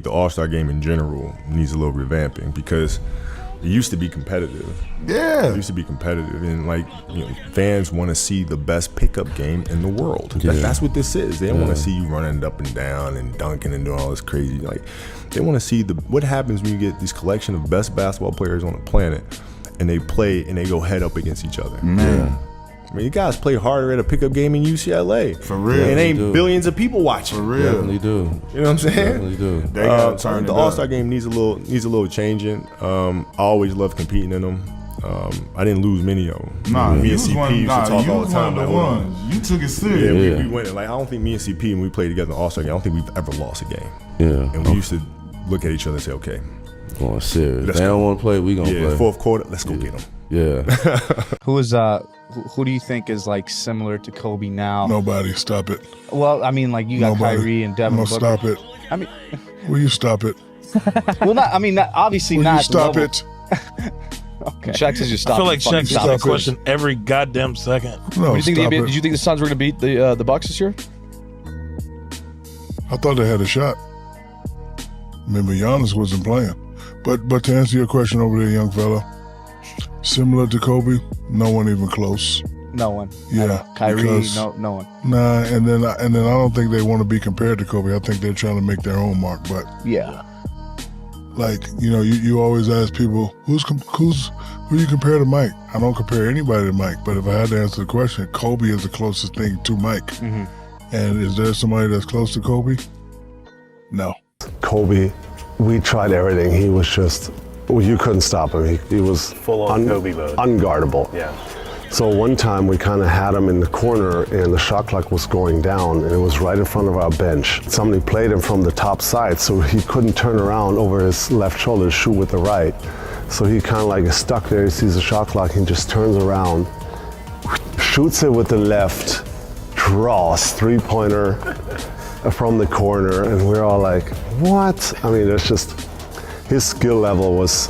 The All-Star game in general needs a little revamping because it used to be competitive. Yeah. It used to be competitive, and fans want to see the best pickup game in the world. Yeah. That's what this is. They don't want to see you running up and down and dunking and doing all this crazy. They want to see what happens when you get this collection of best basketball players on the planet, and they play and they go head up against each other. Man. I mean, you guys play harder at a pickup game in UCLA. For real. And ain't billions of people watching. For real. Definitely do. You know what I'm saying? Definitely do. They gotta turn the All-Star game needs a little changing. I always loved competing in them. I didn't lose many of them. Nah, me you and was CP one. used to Nah, talk you all was the time. one of the Like, ones. You took it serious. Yeah, we went. I don't think me and CP, when we played together in the All-Star game, I don't think we've ever lost a game. Yeah. And we used to look at each other and say, okay, going serious. They don't want to play, we gonna play. Fourth quarter, let's go get them. Yeah. Who do you think is like similar to Kobe now? Nobody. Stop it. Well, I mean, like you got Nobody. Kyrie and Devin No, Booker. stop it. I mean, Will you stop it? well, not. I mean, obviously Will not. you stop level. it? Okay. Shaq says you stop. I feel like Fucking Shaq stop asks it. that question every goddamn second. No, What do you think? stop it. Did you think the Suns were going to beat the Bucks this year? I thought they had a shot. Remember, Giannis wasn't playing. But to answer your question over there, young fella, similar to Kobe, no one even close. No one. Yeah, Kyrie, because- no one. Nah, and then I don't think they want to be compared to Kobe. I think they're trying to make their own mark. But Yeah. you always ask people who you compare to Mike. I don't compare anybody to Mike. But if I had to answer the question, Kobe is the closest thing to Mike. Mm-hmm. And is there somebody that's close to Kobe? No. Kobe, we tried everything. He was just, you couldn't stop him. He was Full on Kobe mode. unguardable. Yeah. So one time we kind of had him in the corner and the shot clock was going down and it was right in front of our bench. Somebody played him from the top side so he couldn't turn around over his left shoulder to shoot with the right. So he kind of like is stuck there, he sees the shot clock, he just turns around, shoots it with the left, draws, three-pointer from the corner, and we're all like, what? I mean, it's just, his skill level was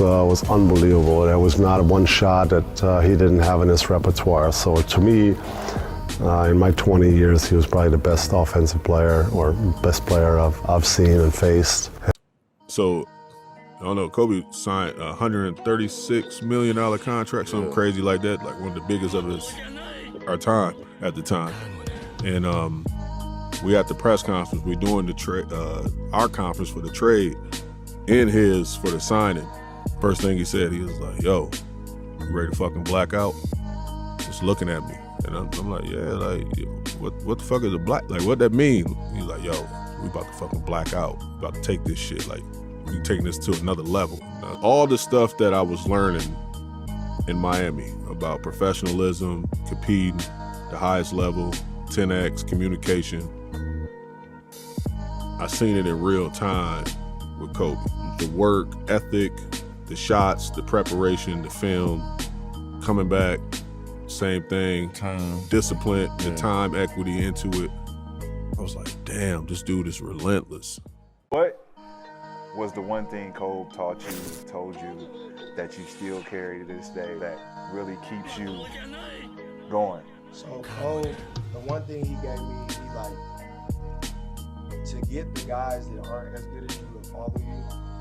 unbelievable. There was not one shot that he didn't have in his repertoire. So to me, in my 20 years, he was probably the best offensive player or best player I've seen and faced. So, I don't know, Kobe signed a $136 million contract, something crazy like that, like one of the biggest of our time at the time. And we at the press conference, we're doing our conference for the trade and his for the signing. First thing he said, he was like, yo, you ready to fucking black out? Just looking at me. And I'm like, yeah, like, what the fuck is a black, like, what that mean? He's like, yo, we about to fucking black out. We about to take this shit, like, we taking this to another level. All the stuff that I was learning in Miami about professionalism, competing, the highest level, 10X, communication, I seen it in real time with Kobe. The work ethic, the shots, the preparation, the film, coming back, same thing. Discipline, the time equity into it. I was like, damn, this dude is relentless. What was the one thing Kobe told you that you still carry to this day that really keeps you going? So Kobe, the one thing he gave me, he like, to get the guys that aren't as good as you to follow you,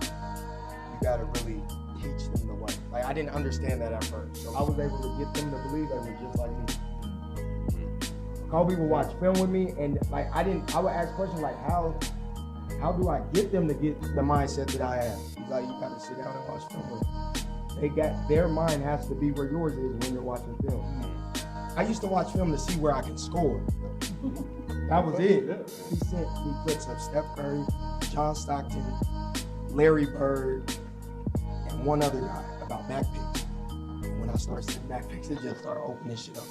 you gotta really teach them the way. Like, I didn't understand that at first. So I was able to get them to believe they were just like me. Kobe would watch film with me, and like I would ask questions like, how do I get them to get the mindset that I have? He's like, you gotta sit down and watch film with them. Their mind has to be where yours is when you're watching film. I used to watch film to see where I can score. That was it. He sent me clips of Steph Curry, John Stockton, Larry Bird, and one other guy about back picks. And when I started seeing back picks, it just started opening shit up.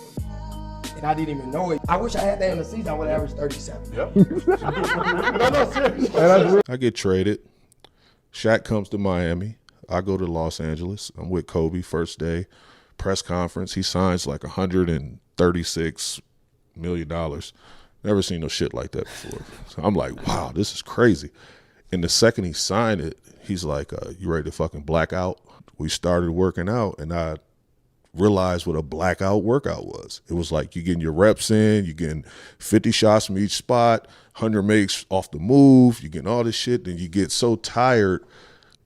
And I didn't even know it. I wish I had that in the season. I would have averaged 37. Yep. No, seriously. I get traded. Shaq comes to Miami. I go to Los Angeles. I'm with Kobe first day. Press conference. He signs like $136 million. Never seen no shit like that before. So I'm like, wow, this is crazy. And the second he signed it, he's like, you ready to fucking black out? We started working out, and I realized what a blackout workout was. It was like you getting your reps in, you getting 50 shots from each spot, 100 makes off the move, you getting all this shit, then you get so tired,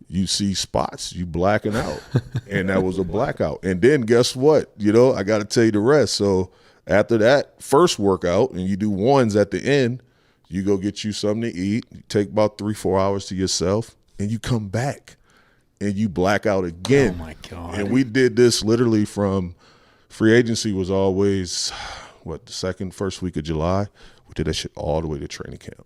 you see spots, you blacking out. And that was a blackout. And then guess what? You know, I got to tell you the rest. So after that first workout, and you do ones at the end, you go get you something to eat, you take about 3-4 hours to yourself, and you come back and you black out again. Oh my God. And we did this literally from free agency was always, the first week of July. We did that shit all the way to training camp.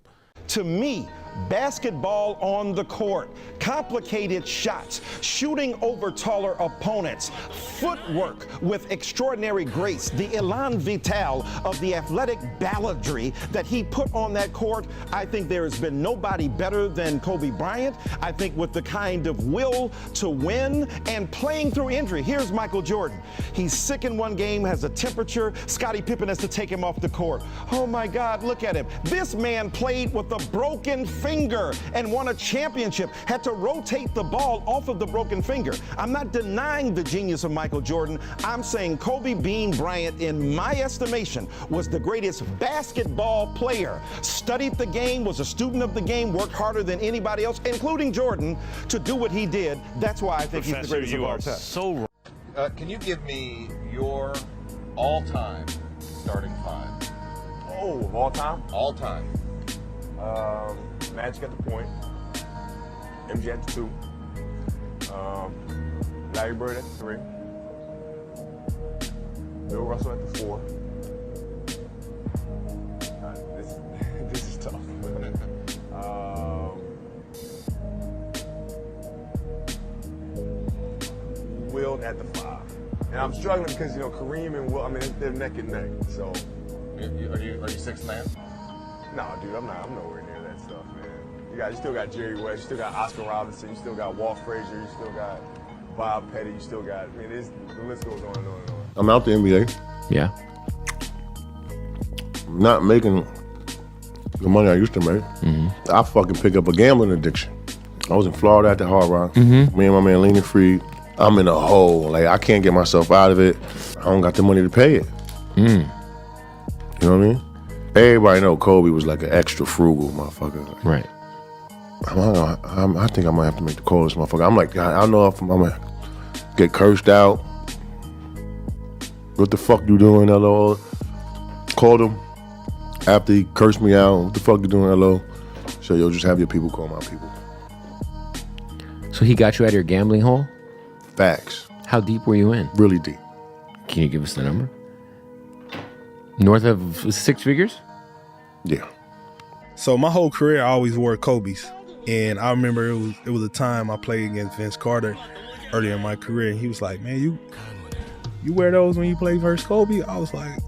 To me, basketball on the court, complicated shots, shooting over taller opponents, footwork with extraordinary grace, the elan vital of the athletic balladry that he put on that court. I think there has been nobody better than KobeBryant. I think with the kind of will to win and playing through injury. Here's Michael Jordan. He's sick in one game, has a temperature. Scottie Pippen has to take him off the court. Oh my God, look at him. This man played with a broken finger and won a championship, had to rotate the ball off of the broken finger. I'm not denying the genius of Michael Jordan. I'm saying Kobe Bean Bryant, in my estimation, was the greatest basketball player. Studied the game, was a student of the game, worked harder than anybody else, including Jordan, to do what he did. That's why I think he's the greatest of all time. So wrong. Can you give me your all-time starting five? Oh, of all time? All time. Magic at the point, MJ at the 2, Larry Bird at the 3, Bill Russell at the 4. This is tough. Wilt at the 5, and I'm struggling because Kareem and Wilt. I mean, they're neck and neck. So, are you sixth man? No, dude, I'm nowhere near that stuff, man. You still got Jerry West, you still got Oscar Robertson, you still got Walt Frazier, you still got Bob Petty, you still got, the list goes on and on and on. I'm out the NBA. Yeah. I'm not making the money I used to make. I fucking pick up a gambling addiction. I was in Florida at the Hard Rock. Me and my man Lenny Freed. I'm in a hole. Like, I can't get myself out of it. I don't got the money to pay it. You know what I mean? Everybody know Kobe was like an extra frugal motherfucker. Right. I think I might have to make the coldest motherfucker. I'm like, God, I don't know if I'm gonna get cursed out. What the fuck you doing, hello? Called him after he cursed me out. What the fuck you doing, hello? So, yo, just have your people call my people. So he got you out of your gambling hole? Facts. How deep were you in? Really deep. Can you give us the number? North of 6 figures? Yeah. So my whole career I always wore Kobe's. And I remember it was a time I played against Vince Carter earlier in my career. And he was like, man, you wear those when you play versus Kobe? I was like,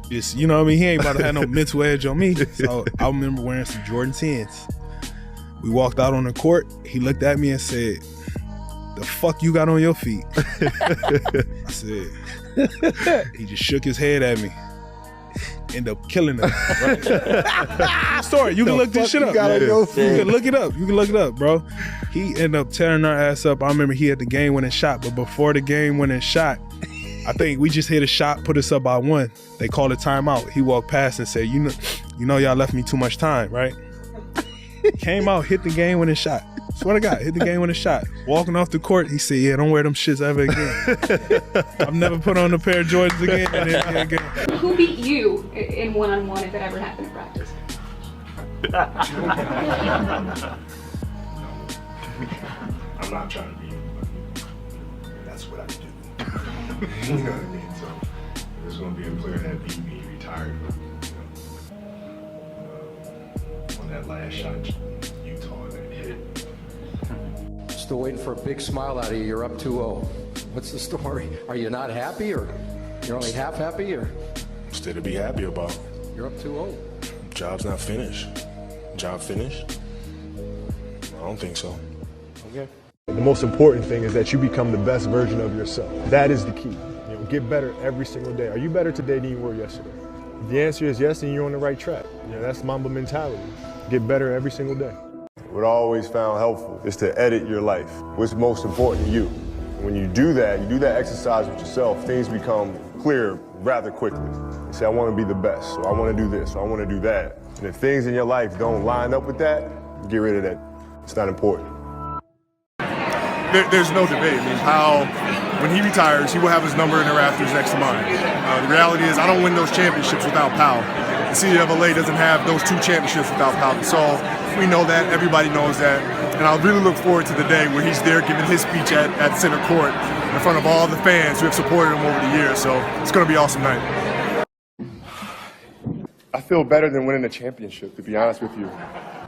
just, you know what I mean? He ain't about to have no mental edge on me. So I remember wearing some Jordan 10s. We walked out on the court. He looked at me and said, the fuck you got on your feet? I said, he just shook his head at me. End up killing us. Right? Story. You can look this shit up. You can look it up. You can look it up, bro. He ended up tearing our ass up. I remember he had the game-winning shot, but before the game-winning shot, I think we just hit a shot, put us up by 1. They called a timeout. He walked past and said, "You know, y'all left me too much time, right?" Came out, hit the game-winning shot. Swear to God, hit the game-winning shot. Walking off the court, he said, "Yeah, don't wear them shits ever again." I've never put on a pair of Jordans again. Who beat you in one-on-one if it ever happened in practice? I'm not trying to be, but that's what I do. You know what I mean? So if there's going to be a player that beat me, retired, on that last shot, Utah, that hit it. Still waiting for a big smile out of you. You're up 2-0. What's the story? Are you not happy, or you're only half happy, or? Still to be happy about. You're up 2-0. Job's not finished. Job finished? I don't think so. Okay. The most important thing is that you become the best version of yourself. That is the key. Get better every single day. Are you better today than you were yesterday? If the answer is yes, then you're on the right track. That's Mamba mentality. Get better every single day. What I always found helpful is to edit your life. What's most important to you? When you do that exercise with yourself, things become clear rather quickly. You say, I want to be the best, so I want to do this, so I want to do that. And if things in your life don't line up with that, get rid of that. It's not important. There's no debate. I mean, Powell, when he retires, he will have his number in the rafters next to mine. The reality is I don't win those championships without Powell. The city of LA doesn't have those 2 championships without Powell. So we know that, everybody knows that. And I really look forward to the day where he's there giving his speech at center court in front of all the fans who have supported him over the years. So it's going to be an awesome night. I feel better than winning a championship, to be honest with you.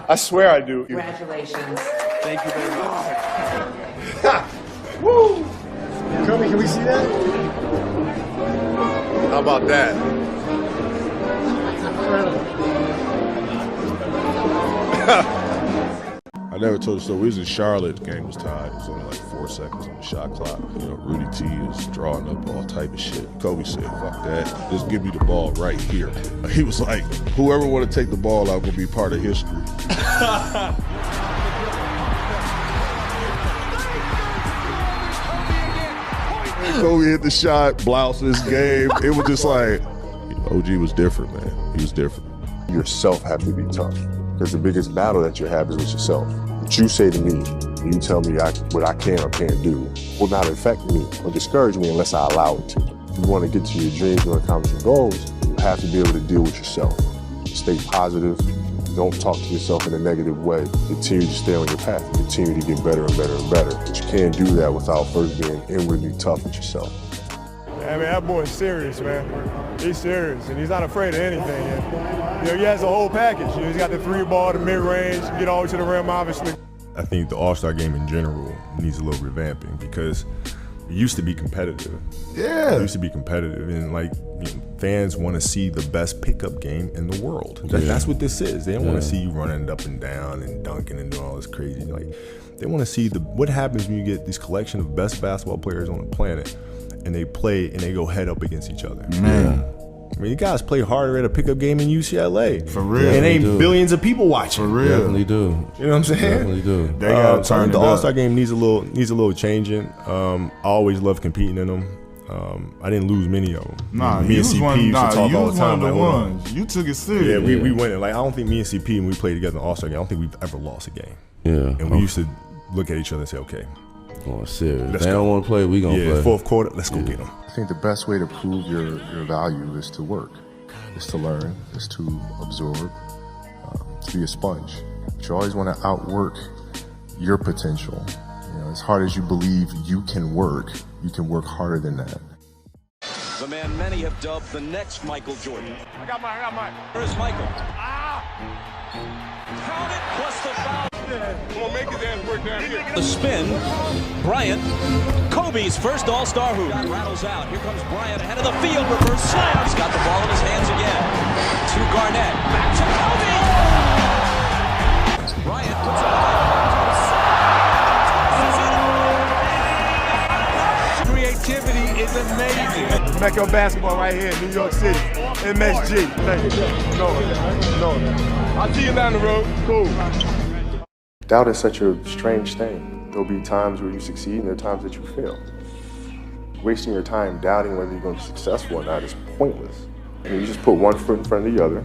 I swear I do. Congratulations. Thank you very much. Woo! Kobe, can we see that? How about that? I never told you so. We was in Charlotte. The game was tied. It was only like 4 seconds on the shot clock. You know, Rudy T is drawing up all type of shit. Kobe said, "Fuck that. Just give me the ball right here." He was like, "Whoever want to take the ball out will be part of history." Kobe hit the shot, blouse this game. It was just like, OG was different, man. He was different. Yourself have to be tough, because the biggest battle that you have is with yourself. What you say to me, when you tell me what I can or can't do, will not affect me or discourage me unless I allow it to. If you want to get to your dreams and accomplish your goals, you have to be able to deal with yourself. Stay positive. Don't talk to yourself in a negative way. Continue to stay on your path and continue to get better and better and better. But you can't do that without first being inwardly tough with yourself. I mean, that boy's serious, man. He's serious, and he's not afraid of anything. And, he has a whole package. He's got the 3-ball, the mid-range, get all the way to the rim, obviously. I think the All-Star game in general needs a little revamping because it used to be competitive. Yeah. It used to be competitive, and fans want to see the best pickup game in the world. That's what this is. They don't want to see you running up and down and dunking and doing all this crazy. They want to see what happens when you get this collection of best basketball players on the planet, and they play and they go head up against each other. Man. I mean, you guys play harder at a pickup game in UCLA. For real. And ain't billions of people watching. For real. Definitely do. You know what I'm saying? Definitely do. They gotta turn the it up. All-Star game needs a little changing. I always love competing in them. I didn't lose many of them. Nah, me and CP used to talk all the time. One of the ones. You took it serious. Yeah, we went it. I don't think me and CP, when we played together in the All-Star game, I don't think we've ever lost a game. Yeah. And we used to look at each other and say, okay. Oh, serious. If they don't want to play, we gonna play. Fourth quarter, let's go get them. I think the best way to prove your value is to work, is to learn, is to absorb, to be a sponge. But you always want to outwork your potential. As hard as you believe you can work harder than that. The man many have dubbed the next Michael Jordan. I got mine. Where's Michael? Count it plus the foul. Come on, make his ass work down here. The spin. Bryant. Kobe's first All-Star hoop. Rattles out. Here comes Bryant ahead of the field. Reverse slam. He's got the ball in his hands again. To Garnett. Back to Kobe. Bryant puts it on. Creativity is amazing. Mecca basketball right here in New York City. MSG. Thank you. No. I'll see you down the road. Cool. Doubt is such a strange thing. There'll be times where you succeed and there are times that you fail. Wasting your time doubting whether you're going to be successful or not is pointless. And you just put one foot in front of the other,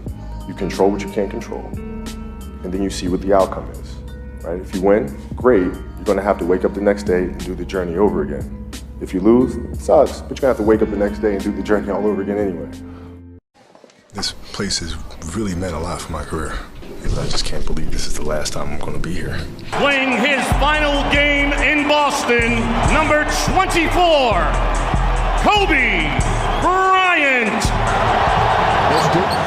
you control what you can't control, and then you see what the outcome is, right? If you win, great, you're going to have to wake up the next day and do the journey over again. If you lose, it sucks, but you're going to have to wake up the next day and do the journey all over again anyway. This place has really meant a lot for my career. I just can't believe this is the last time I'm going to be here. Playing his final game in Boston, number 24, KobeBryant.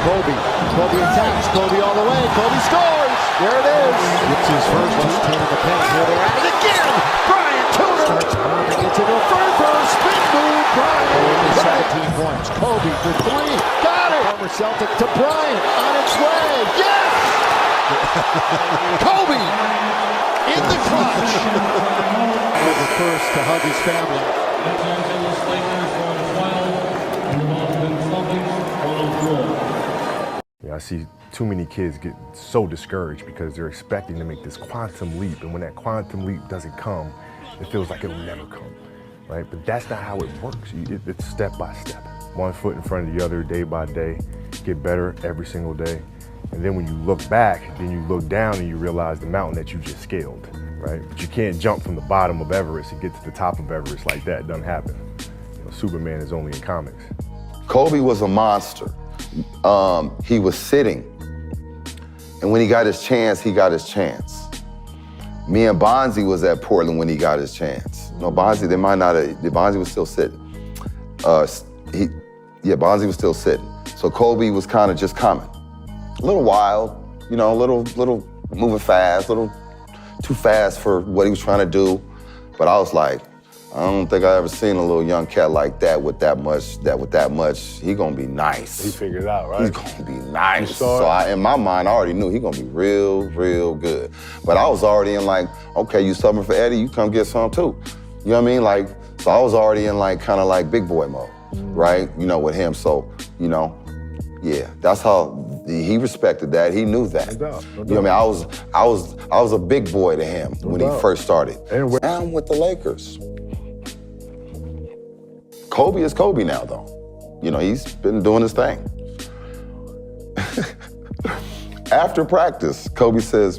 Kobe attacks. Kobe all the way. Kobe scores. There it is. Gets his first one. In the paint. Here they're at it again. Bryant Tudor. Gets into a front spin move. Bryant. 17 points. Kobe for 3. Got it. Former Celtic to Bryant on its way. Yes. Kobe in the clutch. The first to hug his family. I see too many kids get so discouraged because they're expecting to make this quantum leap, and when that quantum leap doesn't come, it feels like it'll never come. right? But that's not how it works. It's step by step. 1 foot in front of the other, day by day, get better every single day. And then when you look back, then you look down and you realize the mountain that you just scaled, right? But you can't jump from the bottom of Everest and get to the top of Everest like that. It doesn't happen. You know, Superman is only in comics. Kobe was a monster. He was sitting. And when he got his chance, he got his chance. Me and Bonzi was at Portland when he got his chance. No, Bonzi, they might not have, Bonzi was still sitting. Bonzi was still sitting. So Kobe was kind of just coming. A little wild, you know, a little moving fast, a little too fast for what he was trying to do. But I was like, I don't think I ever seen a little young cat like that with that much, he gonna be nice. He figured it out, right? He's gonna be nice. So in my mind, I already knew he gonna be real, real good. But I was already in like, okay, you subbing for Eddie, you come get some too. You know what I mean? Like, so I was already in like, kind of like big boy mode, right? You know, with him, so, you know, yeah, that's how he respected that. He knew that. No doubt. You know what I mean? I was a big boy to him when he first started. And I'm with the Lakers. Kobe is Kobe now, though. You know, he's been doing his thing. After practice, Kobe says,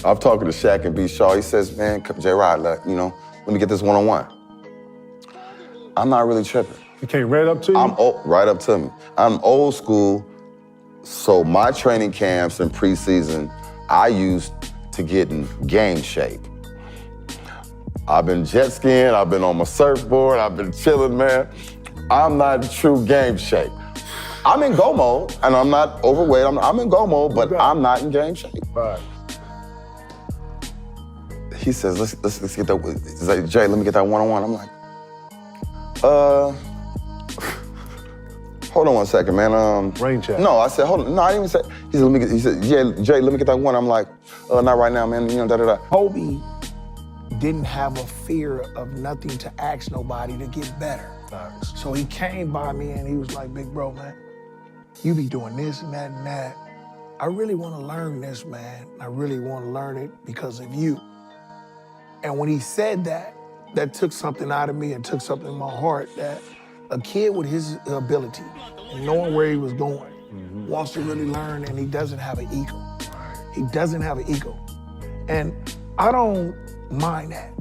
I'm talking to Shaq and B. Shaw. He says, man, J-Rod, let me get this one-on-one. I'm not really tripping. He came right up to you? Right up to me. I'm old school, so my training camps and preseason, I used to get in game shape. I've been jet skiing, I've been on my surfboard, I've been chilling, man. I'm not in true game shape. I'm in go mode, and I'm not overweight. I'm in go mode, but I'm not in game shape. Right. He says, let's get that. He's like, Jay, let me get that one-on-one. I'm like, hold on one second, man. Rain check. No, I said, hold on. No, I didn't even say. He said, Jay, let me get that one. I'm like, not right now, man. You know, da-da-da. Kobe didn't have a fear of nothing to ask nobody to get better. Nice. So he came by me and he was like, big bro, man, you be doing this and that and that. I really want to learn this, man. I really want to learn it because of you. And when he said that, that took something out of me and took something in my heart that a kid with his ability and knowing where he was going wants to really learn, and he doesn't have an ego. He doesn't have an ego. And I don't mind that.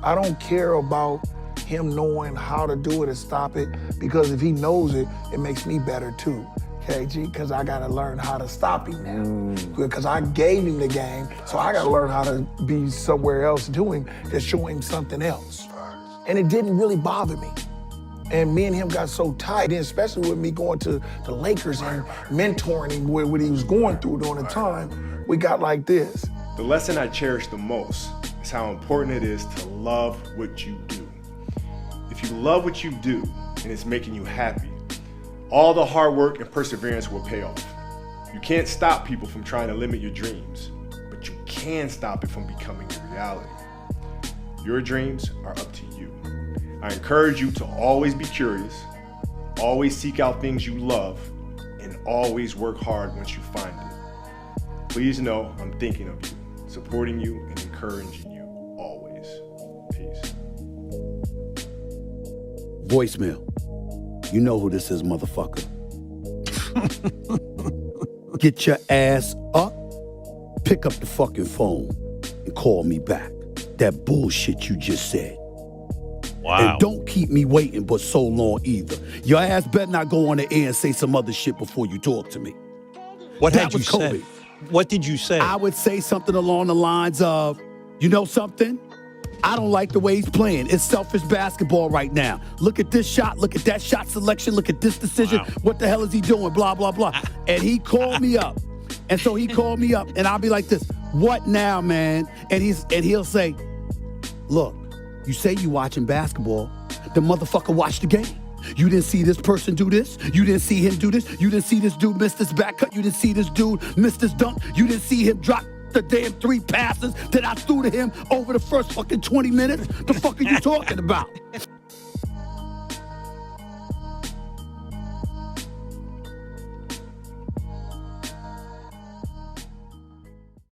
I don't care about him knowing how to do it and stop it, because if he knows it, it makes me better too, KG, because I gotta learn how to stop him now. Because I gave him the game, so I gotta learn how to be somewhere else to him to show him something else. And it didn't really bother me. And me and him got so tight, and especially with me going to the Lakers and mentoring him with what he was going through during the time, we got like this. The lesson I cherish the most is how important it is to love what you do. If you love what you do and it's making you happy, all the hard work and perseverance will pay off. You can't stop people from trying to limit your dreams, but you can stop it from becoming a reality. Your dreams are up to you. I encourage you to always be curious, always seek out things you love, and always work hard once you find it. Please know I'm thinking of you, supporting you, and encouraging you always. Peace. Voicemail. You know who this is, motherfucker. Get your ass up, pick up the fucking phone, and call me back. That bullshit you just said. Wow. And don't keep me waiting but so long either. Your ass better not go on the air and say some other shit before you talk to me. What That had you was Kobe. said? What did you say? I would say something along the lines of, you know something? I don't like the way he's playing. It's selfish basketball right now. Look at this shot. Look at that shot selection. Look at this decision. Wow. What the hell is he doing? Blah, blah, blah. And he called me up. And so he called me up, and I'll be like this, what now, man? And he'll say, look, you say you watching basketball. The motherfucker watched the game. You didn't see this person do this. You didn't see him do this. You didn't see this dude miss this back cut. You didn't see this dude miss this dunk. You didn't see him drop the damn 3 passes that I threw to him over the first fucking 20 minutes. The fuck are you talking about?